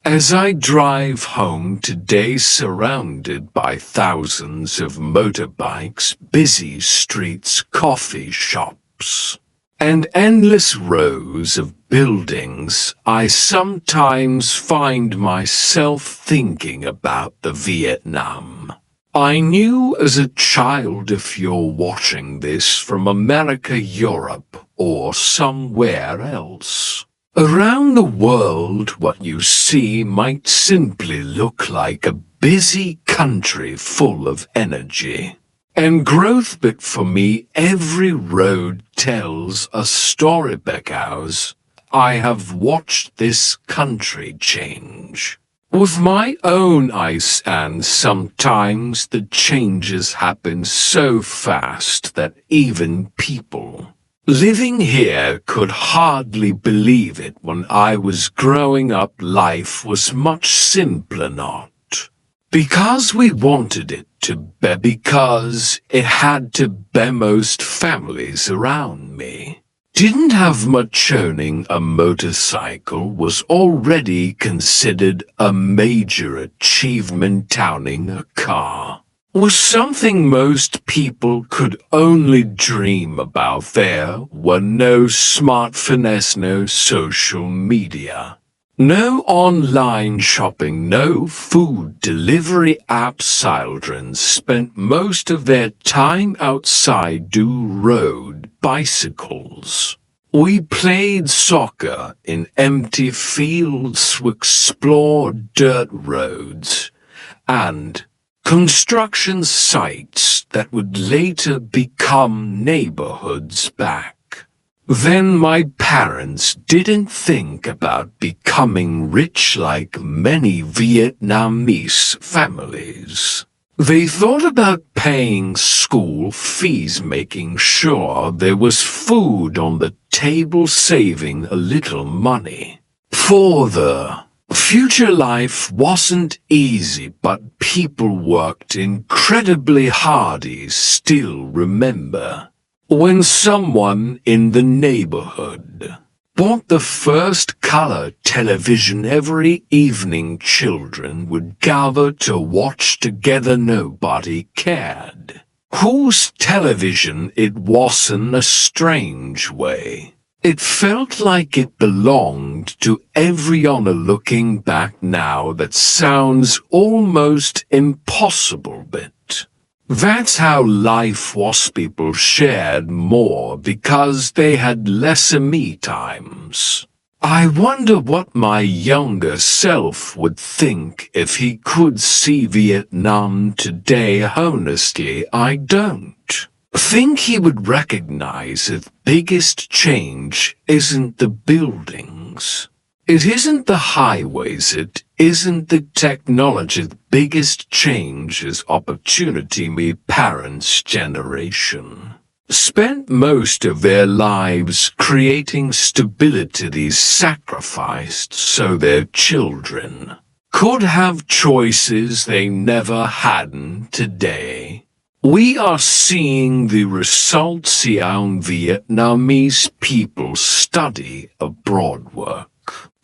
As I drive home today surrounded by thousands of motorbikes, busy streets, coffee shops, and endless rows of buildings, I sometimes find myself thinking about the Vietnam I knew as a child. If you're watching this from America, Europe, or somewhere else around the world, what you see might simply look like a busy country full of energy and growth, but for me, every road tells a story because I have watched this country change with my own eyes, and sometimes the changes happen so fast that even people living here could hardly believe it. When I was growing up, life was much simpler, not because we wanted it to be, because it had to be. Most families around me didn't have much. Owning a motorcycle was already considered a major achievement. Owning a car was something most people could only dream about. There were no smartphones, no social media, no online shopping, no food delivery apps. Children spent most of their time outside on road bicycles. We played soccer in empty fields, we explored dirt roads and construction sites that would later become neighborhoods. Back then, my parents didn't think about becoming rich like many Vietnamese families. They thought about paying school fees, making sure there was food on the table, saving a little money for the future. Life wasn't easy, but people worked incredibly hard. I still remember when someone in the neighborhood bought the first color television. Every evening, children would gather to watch together. Nobody cared whose television it was. In a strange way, it felt like it belonged to everyone. Looking back now, that sounds almost impossible, but that's how life was. People shared more because they had lesser me times. I wonder what my younger self would think if he could see Vietnam today. Honestly, I don't think he would recognize it. Biggest change isn't the buildings. It isn't the highways, it isn't the technology. The biggest change is opportunity. My parents' generation spent most of their lives creating stability. They sacrificed so their children could have choices they never had. Today, we are seeing the results. Young Vietnamese people study abroad, work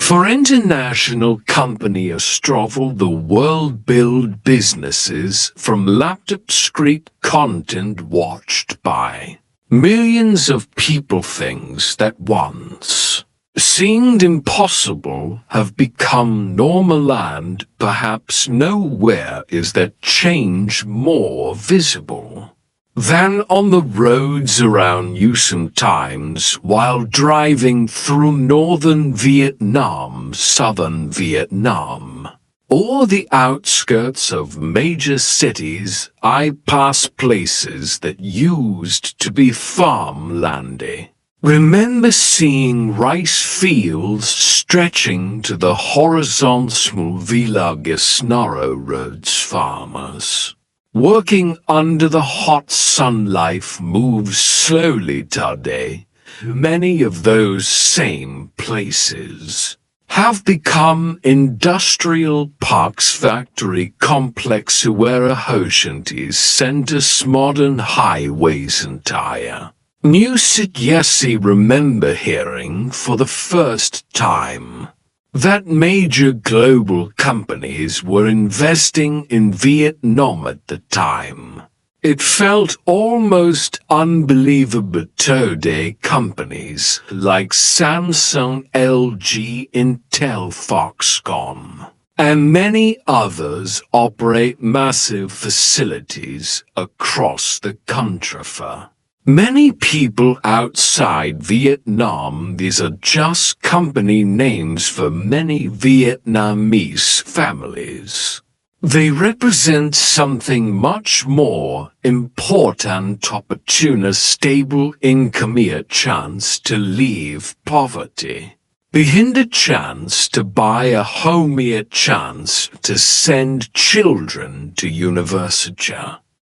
for international company travel the world, build businesses from laptops, create content watched by millions of people. Things that once seemed impossible have become normal, and perhaps nowhere is that change more visible than on the roads around you. Sometimes while driving through northern Vietnam, southern Vietnam, or the outskirts of major cities, I pass places that used to be farmlandy. Remember seeing rice fields stretching to the horizon. Small villages, narrow roads, farmers working under the hot sun. Life moves slowly today. Many of those same places have become industrial parks, factory complexes, warehouses, centers, modern highways, entire new city. Yes, I remember hearing for the first time that major global companies were investing in Vietnam at the time. It felt almost unbelievable today. Companies like Samsung, LG, Intel, Foxconn, and many others operate massive facilities across the country. Many people outside Vietnam, these are just company names for many Vietnamese families. They represent something much more important: opportunity, stable income, a chance to leave poverty. Behind a chance to buy a home, a chance to send children to university.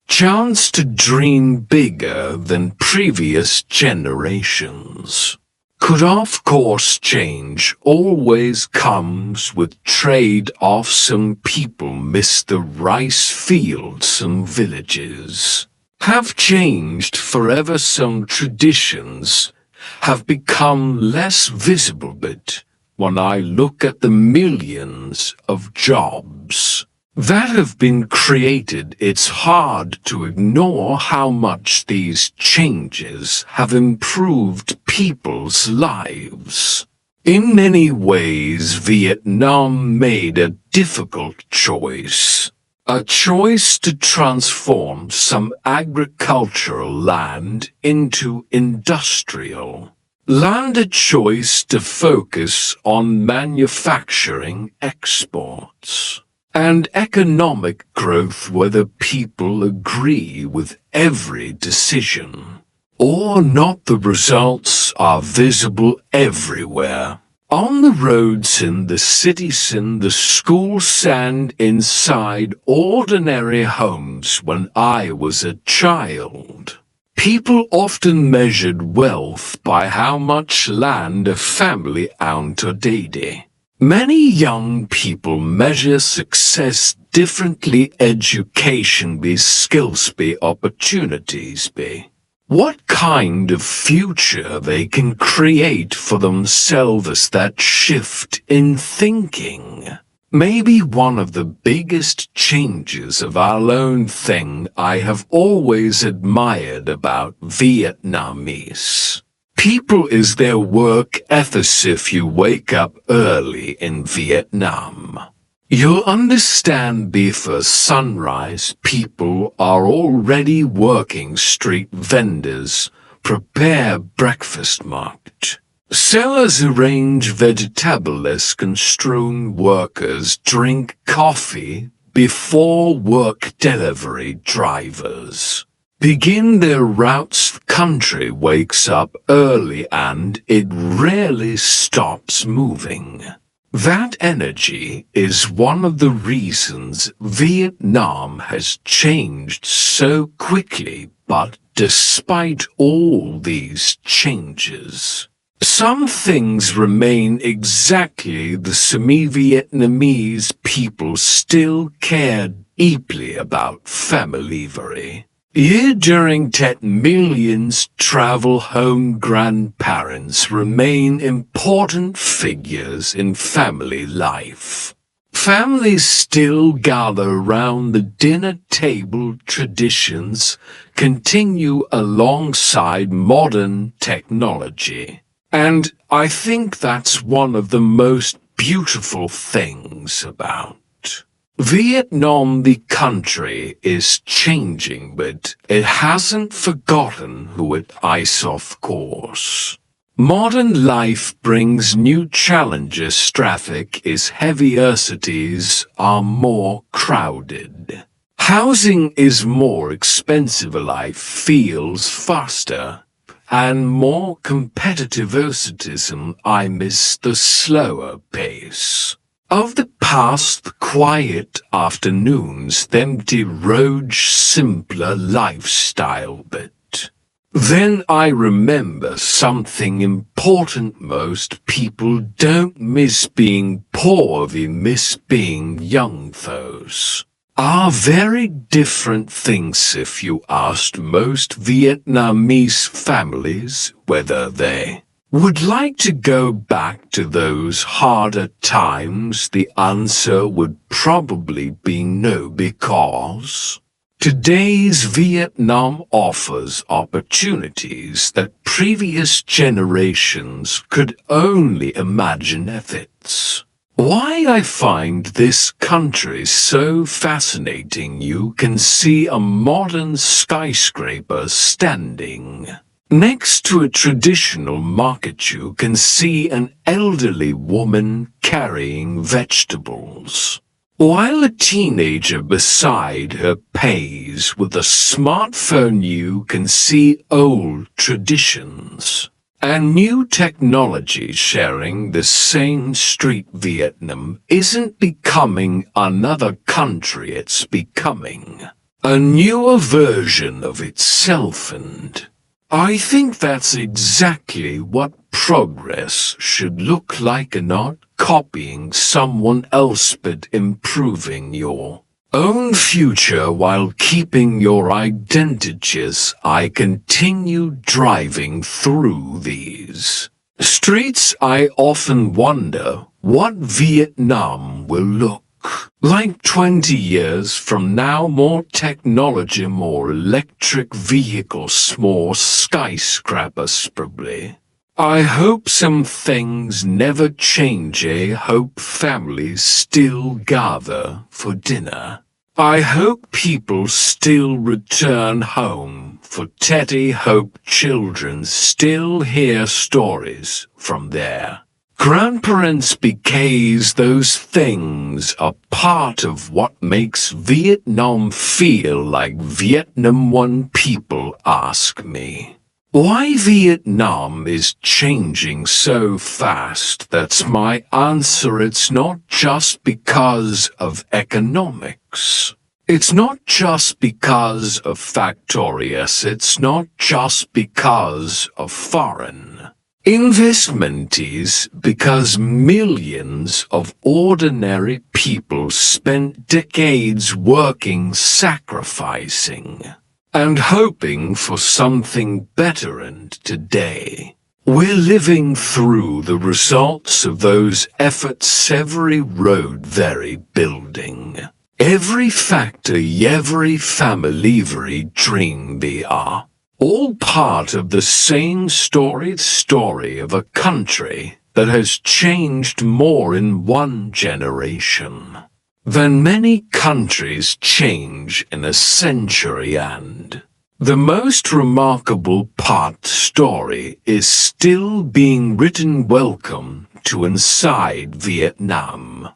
Chance to dream bigger than previous generations. Could of course change always comes with trade-offs. Some people miss the rice fields and villages. Have changed forever. Some traditions have become less visible, but when I look at the millions of jobs that have been created, it's hard to ignore how much these changes have improved people's lives. In many ways, Vietnam made a difficult choice. A choice to transform some agricultural land into industrial land, a choice to focus on manufacturing, exports, and economic growth, whether people agree with every decision or not. The results are visible everywhere. On the roads, in the cities, in the schools, and inside ordinary homes. When I was a child, people often measured wealth by how much land a family owned today. Many young people measure success differently. Education be, skills be, opportunities be. What kind of future they can create for themselves. That shift in thinking may be one of the biggest changes of our own thing I have always admired about Vietnamese people is their work ethics. If you wake up early in Vietnam, you'll understand before sunrise people are already working. Street vendors prepare breakfast market. Sellers arrange vegetables. Construction workers drink coffee before work. Delivery drivers begin their routes. Country wakes up early and it rarely stops moving. That energy is one of the reasons Vietnam has changed so quickly. But despite all these changes, some things remain exactly the same. Vietnamese people still care deeply about family. Here during 10 millions travel home. Grandparents remain important figures in family life. Families still gather around the dinner table. Traditions continue alongside modern technology. And I think that's one of the most beautiful things about Vietnam. The country is changing, but it hasn't forgotten who it is, of course. Modern life brings new challenges. Traffic is heavier, cities are more crowded. Housing is more expensive, life feels faster and more competitive. Citizen, I miss the slower pace of the past, quiet afternoons, the empty roads, simpler lifestyle. But then I remember something important. Most people don't miss being poor, they miss being young. Those are very different things. If you asked most Vietnamese families whether they Would like to go back to those harder times? The answer would probably be no, because today's Vietnam offers opportunities that previous generations could only imagine if it's why I find this country so fascinating. You can see a modern skyscraper standing next to a traditional market. You can see an elderly woman carrying vegetables, while a teenager beside her pays with a smartphone. You can see old traditions and new technology sharing the same street. Vietnam isn't becoming another country, it's becoming a newer version of itself, and I think that's exactly what progress should look like, and not copying someone else but improving your own future while keeping your identities. I continue driving through these streets. I often wonder what Vietnam will look like 20 years from now. More technology, more electric vehicles, more skyscrapers probably. I hope some things never change. I hope families still gather for dinner. I hope people still return home for Teddy. Hope children still hear stories from their grandparents, because those things are part of what makes Vietnam feel like Vietnam. When people ask me why Vietnam is changing so fast, that's my answer. It's not just because of economics. It's not just because of factories. It's not just because of foreign investment. Is because millions of ordinary people spent decades working, sacrificing, and hoping for something better, and today we're living through the results of those efforts. Every road, every building, every factory, every family, every dream, they are all part of the same story of a country that has changed more in one generation than many countries change in a century. And the most remarkable part, story is still being written. Welcome to Inside Vietnam.